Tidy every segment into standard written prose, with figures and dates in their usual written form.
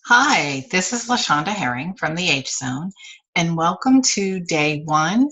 Hi, this is LaShonda Herring from the H Zone, and welcome to day one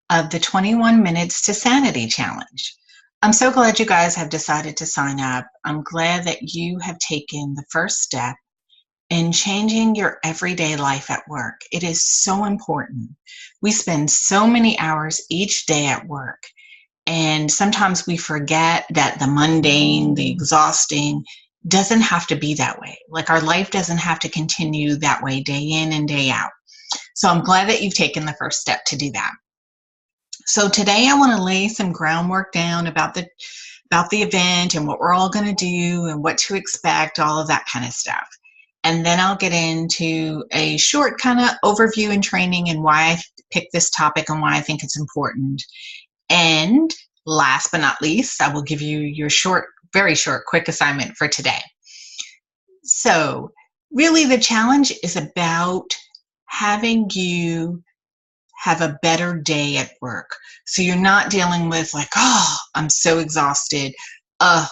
of the 21 Minutes to Sanity Challenge. I'm so glad you guys have decided to sign up. I'm glad that you have taken the first step in changing your everyday life at work. It is so important. We spend so many hours each day at work, and sometimes we forget that the mundane, the exhausting, doesn't have to be that way. Like our life doesn't have to continue that way day in and day out. So I'm glad that you've taken the first step to do that. So today I want to lay some groundwork down about the event and what we're all going to do and what to expect, all of that kind of stuff. And then I'll get into a short kind of overview and training and why I picked this topic and why I think it's important. And last but not least, I will give you your very short, quick assignment for today. So really the challenge is about having you have a better day at work. So you're not dealing with like, oh, I'm so exhausted. The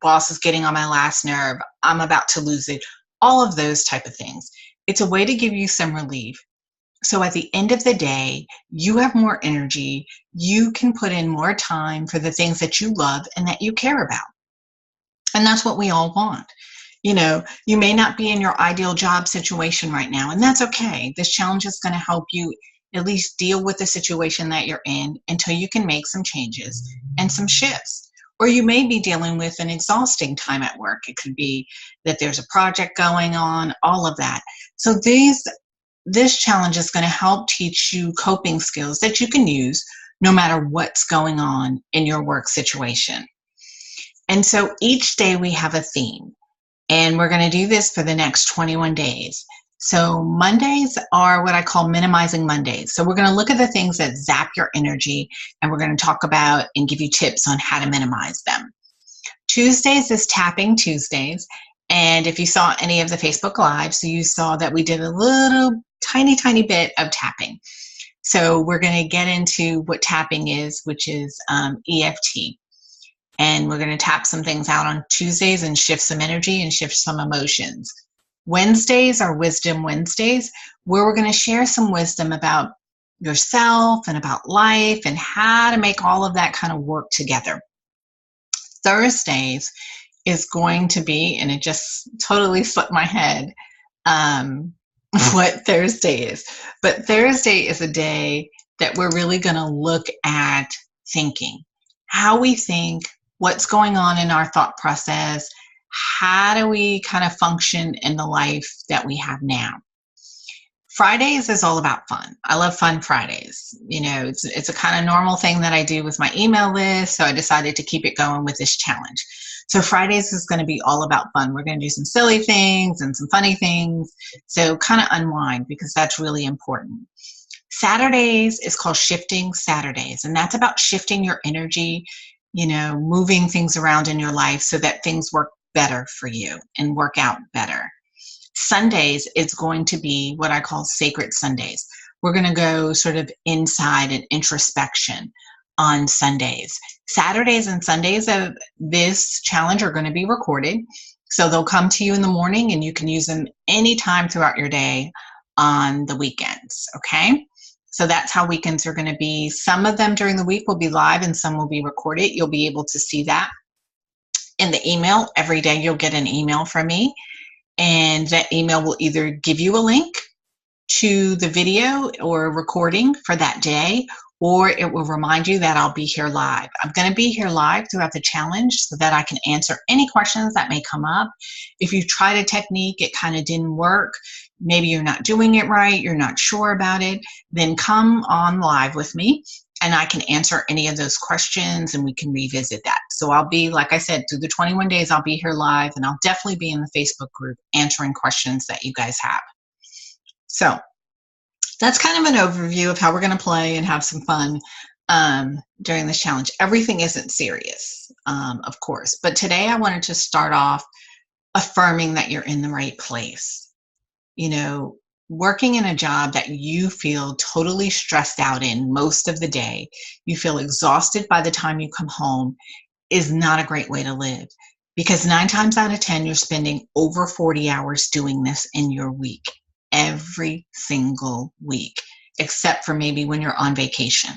boss is getting on my last nerve. I'm about to lose it. All of those type of things. It's a way to give you some relief. So at the end of the day, you have more energy. You can put in more time for the things that you love and that you care about. And that's what we all want. You know, you may not be in your ideal job situation right now, and that's okay. This challenge is going to help you at least deal with the situation that you're in until you can make some changes and some shifts. Or you may be dealing with an exhausting time at work. It could be that there's a project going on, all of that. So this challenge is going to help teach you coping skills that you can use no matter what's going on in your work situation. And so each day we have a theme, and we're going to do this for the next 21 days. So Mondays are what I call minimizing Mondays. So we're going to look at the things that zap your energy, and we're going to talk about and give you tips on how to minimize them. Tuesdays is tapping Tuesdays. And if you saw any of the Facebook Lives, so you saw that we did a little tiny bit of tapping. So we're going to get into what tapping is, which is EFT. And we're going to tap some things out on Tuesdays and shift some energy and shift some emotions. Wednesdays are Wisdom Wednesdays, where we're going to share some wisdom about yourself and about life and how to make all of that kind of work together. Thursdays is going to be, and it just totally slipped my head, what Thursday is. But Thursday is a day that we're really going to look at thinking, how we think, what's going on in our thought process, how do we kind of function in the life that we have now. Fridays is all about fun. I love fun Fridays. You know, it's a kind of normal thing that I do with my email list, so I decided to keep it going with this challenge. So Fridays is going to be all about fun. We're going to do some silly things and some funny things, so kind of unwind because that's really important. Saturdays is called Shifting Saturdays, and that's about shifting your energy, you know, moving things around in your life so that things work better for you and work out better. Sundays is going to be what I call Sacred Sundays. We're going to go sort of inside and introspection on Sundays. Saturdays and Sundays of this challenge are going to be recorded. So they'll come to you in the morning and you can use them anytime throughout your day on the weekends. Okay. So that's how weekends are going to be. Some of them during the week will be live and some will be recorded. You'll be able to see that in the email. Every day you'll get an email from me, and that email will either give you a link to the video or recording for that day, or it will remind you that I'll be here live. I'm going to be here live throughout the challenge so that I can answer any questions that may come up. If you tried a technique, it kind of didn't work, maybe you're not doing it right, you're not sure about it, then come on live with me and I can answer any of those questions and we can revisit that. So I'll be, like I said, through the 21 days, I'll be here live, and I'll definitely be in the Facebook group answering questions that you guys have. So that's kind of an overview of how we're going to play and have some fun during this challenge. Everything isn't serious, of course, but today I wanted to start off affirming that you're in the right place. You know, working in a job that you feel totally stressed out in most of the day, you feel exhausted by the time you come home, is not a great way to live. because 9 times out of 10, you're spending over 40 hours doing this in your week, every single week, except for maybe when you're on vacation.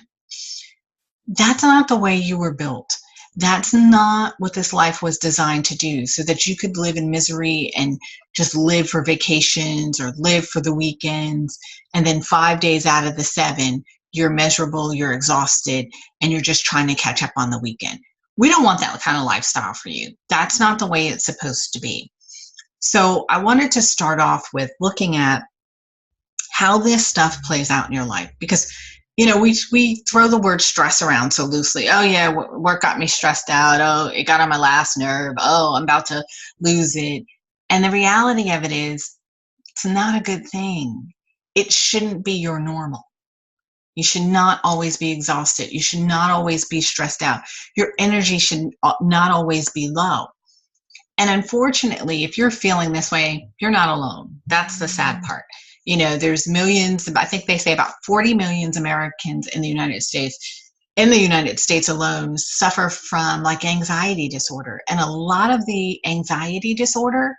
That's not the way you were built. That's not what this life was designed to do, so that you could live in misery and just live for vacations or live for the weekends. And then 5 days out of the 7, you're miserable, you're exhausted, and you're just trying to catch up on the weekend. We don't want that kind of lifestyle for you. That's not the way it's supposed to be. So I wanted to start off with looking at how this stuff plays out in your life, because we throw the word stress around so loosely. Oh yeah, work got me stressed out. Oh, it got on my last nerve. Oh, I'm about to lose it. And the reality of it is, it's not a good thing. It shouldn't be your normal. You should not always be exhausted. You should not always be stressed out. Your energy should not always be low. And unfortunately, if you're feeling this way, you're not alone. That's the sad part. There's millions, I think they say about 40 million Americans in the United States. In the United States alone, suffer from like anxiety disorder. And a lot of the anxiety disorder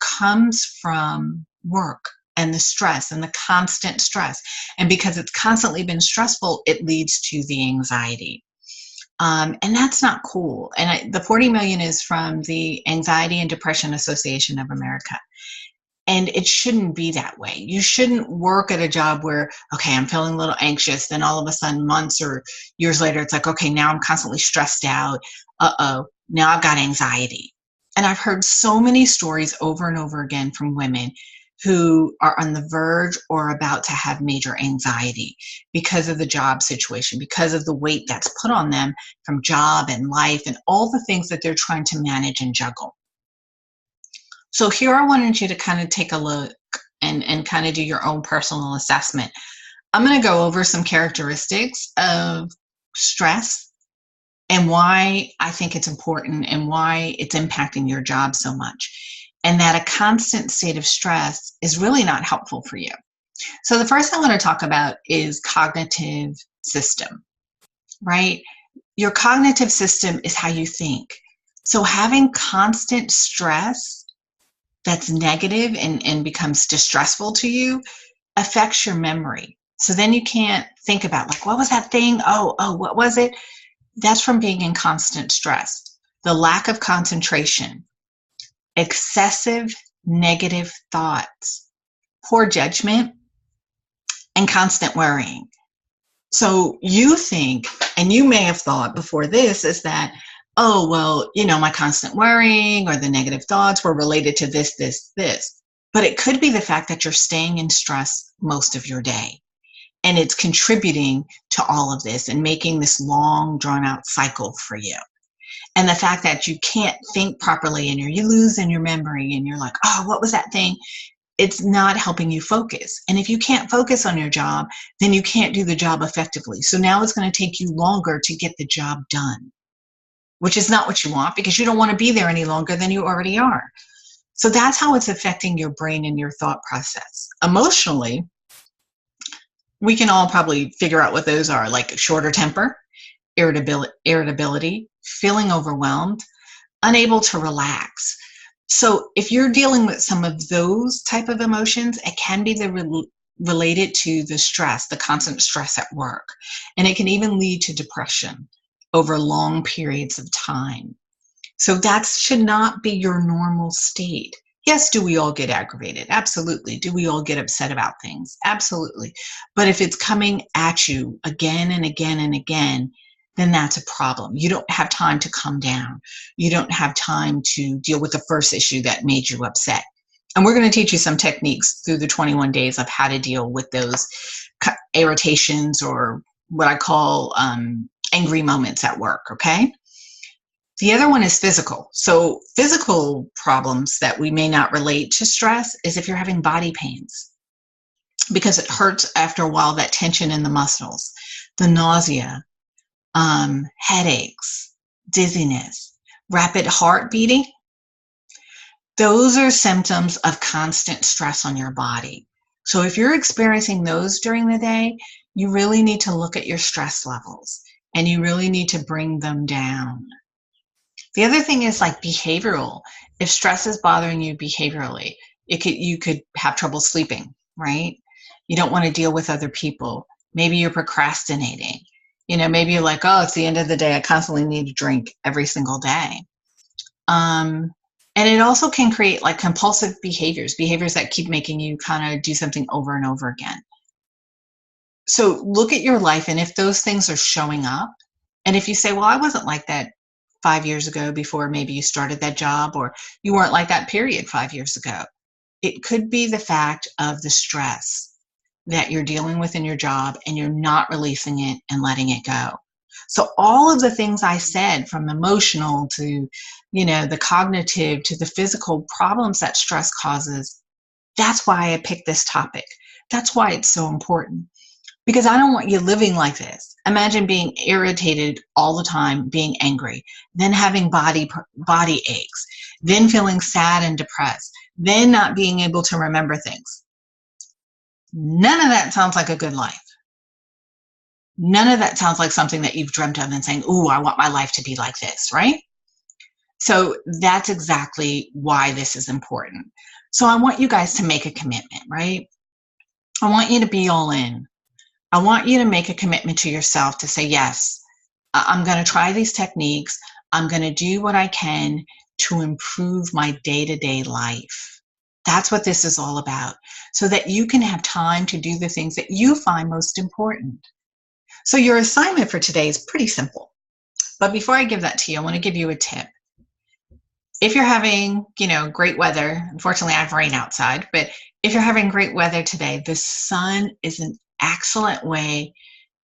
comes from work and the stress and the constant stress. And because it's constantly been stressful, it leads to the anxiety. And that's not cool. And the 40 million is from the Anxiety and Depression Association of America. And it shouldn't be that way. You shouldn't work at a job where, okay, I'm feeling a little anxious. Then all of a sudden, months or years later, it's like, okay, now I'm constantly stressed out. Uh-oh, now I've got anxiety. And I've heard so many stories over and over again from women who are on the verge or about to have major anxiety because of the job situation, because of the weight that's put on them from job and life and all the things that they're trying to manage and juggle. So here I wanted you to kind of take a look and kind of do your own personal assessment. I'm going to go over some characteristics of stress and why I think it's important and why it's impacting your job so much. And that a constant state of stress is really not helpful for you. So the first thing I want to talk about is cognitive system, right? Your cognitive system is how you think. So having constant stress that's negative and becomes distressful to you affects your memory. So then you can't think about like, what was that thing? Oh, what was it? That's from being in constant stress. The lack of concentration, excessive negative thoughts, poor judgment, and constant worrying. So you think, and you may have thought before this, is that, oh, well, my constant worrying or the negative thoughts were related to this. But it could be the fact that you're staying in stress most of your day. And it's contributing to all of this and making this long, drawn-out cycle for you. And the fact that you can't think properly and you lose in your memory and you're like, oh, what was that thing? It's not helping you focus. And if you can't focus on your job, then you can't do the job effectively. So now it's going to take you longer to get the job done, which is not what you want because you don't want to be there any longer than you already are. So that's how it's affecting your brain and your thought process. Emotionally, we can all probably figure out what those are, like shorter temper, irritability, feeling overwhelmed, unable to relax. So if you're dealing with some of those type of emotions, it can be related to the stress, the constant stress at work. And it can even lead to depression over long periods of time. So that should not be your normal state. Yes, do we all get aggravated? Absolutely. Do we all get upset about things? Absolutely. But if it's coming at you again and again and again, then that's a problem. You don't have time to calm down. You don't have time to deal with the first issue that made you upset. And we're going to teach you some techniques through the 21 days of how to deal with those irritations or what I call angry moments at work, okay? The other one is physical. So physical problems that we may not relate to stress is if you're having body pains, because it hurts after a while, that tension in the muscles, the nausea, headaches, dizziness, rapid heart beating. Those are symptoms of constant stress on your body. So if you're experiencing those during the day, you really need to look at your stress levels and you really need to bring them down. The other thing is like behavioral. If stress is bothering you behaviorally, you could have trouble sleeping, right? You don't want to deal with other people. Maybe you're procrastinating. Maybe you're like, oh, it's the end of the day. I constantly need to drink every single day. And it also can create like compulsive behaviors that keep making you kind of do something over and over again. So look at your life, and if those things are showing up, and if you say, well, I wasn't like that 5 years ago before maybe you started that job, or you weren't like that period 5 years ago, it could be the fact of the stress that you're dealing with in your job and you're not releasing it and letting it go. So all of the things I said, from emotional to, the cognitive to the physical problems that stress causes, that's why I picked this topic. That's why it's so important. Because I don't want you living like this. Imagine being irritated all the time, being angry, then having body aches, then feeling sad and depressed, then not being able to remember things. None of that sounds like a good life. None of that sounds like something that you've dreamt of and saying, ooh, I want my life to be like this, right? So that's exactly why this is important. So I want you guys to make a commitment, right? I want you to be all in. I want you to make a commitment to yourself to say, yes, I'm going to try these techniques. I'm going to do what I can to improve my day-to-day life. That's what this is all about, so that you can have time to do the things that you find most important. So your assignment for today is pretty simple. But before I give that to you, I want to give you a tip. If you're having, great weather, unfortunately I have rain outside, but if you're having great weather today, the sun is an excellent way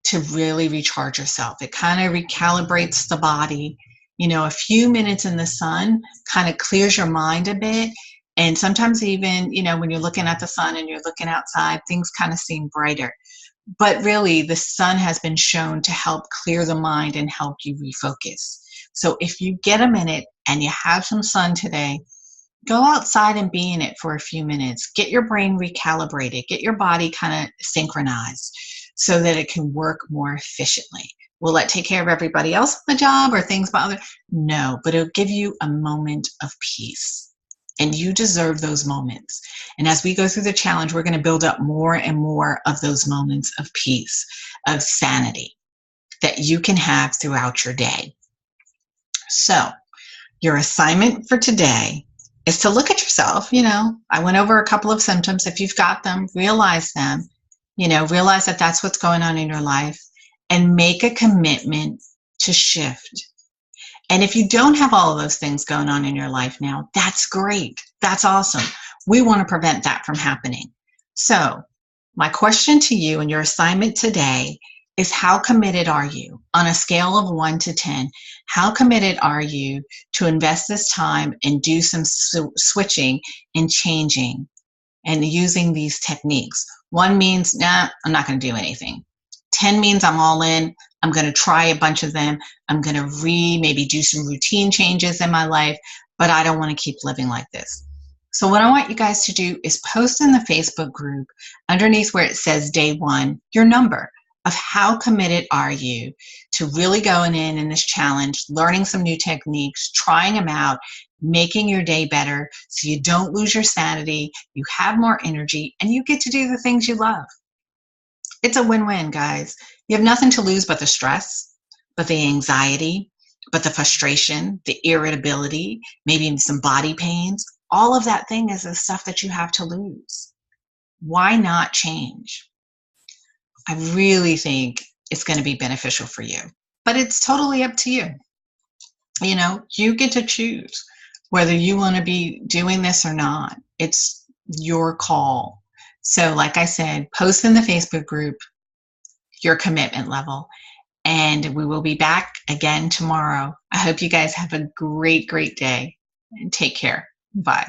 to really recharge yourself. It kind of recalibrates the body. A few minutes in the sun kind of clears your mind a bit. And sometimes even, when you're looking at the sun and you're looking outside, things kind of seem brighter. But really, the sun has been shown to help clear the mind and help you refocus. So if you get a minute and you have some sun today, go outside and be in it for a few minutes. Get your brain recalibrated. Get your body kind of synchronized so that it can work more efficiently. Will that take care of everybody else on the job or things bother? No, but it'll give you a moment of peace. And you deserve those moments. And as we go through the challenge, we're going to build up more and more of those moments of peace, of sanity that you can have throughout your day. So your assignment for today is to look at yourself. I went over a couple of symptoms. If you've got them, realize them, realize that that's what's going on in your life, and make a commitment to shift. And if you don't have all of those things going on in your life now, that's great. That's awesome. We want to prevent that from happening. So my question to you and your assignment today is, how committed are you on a scale of 1 to 10? How committed are you to invest this time and do some switching and changing and using these techniques? 1 means, nah, I'm not going to do anything. 10 means I'm all in. I'm going to try a bunch of them. I'm going to maybe do some routine changes in my life, but I don't want to keep living like this. So what I want you guys to do is post in the Facebook group underneath where it says Day 1, your number of how committed are you to really going in this challenge, learning some new techniques, trying them out, making your day better so you don't lose your sanity, you have more energy, and you get to do the things you love. It's a win-win, guys. You have nothing to lose but the stress, but the anxiety, but the frustration, the irritability, maybe some body pains. All of that thing is the stuff that you have to lose. Why not change? I really think it's going to be beneficial for you, but it's totally up to you. You get to choose whether you want to be doing this or not. It's your call. So like I said, post in the Facebook group your commitment level, and we will be back again tomorrow. I hope you guys have a great, great day, and take care. Bye.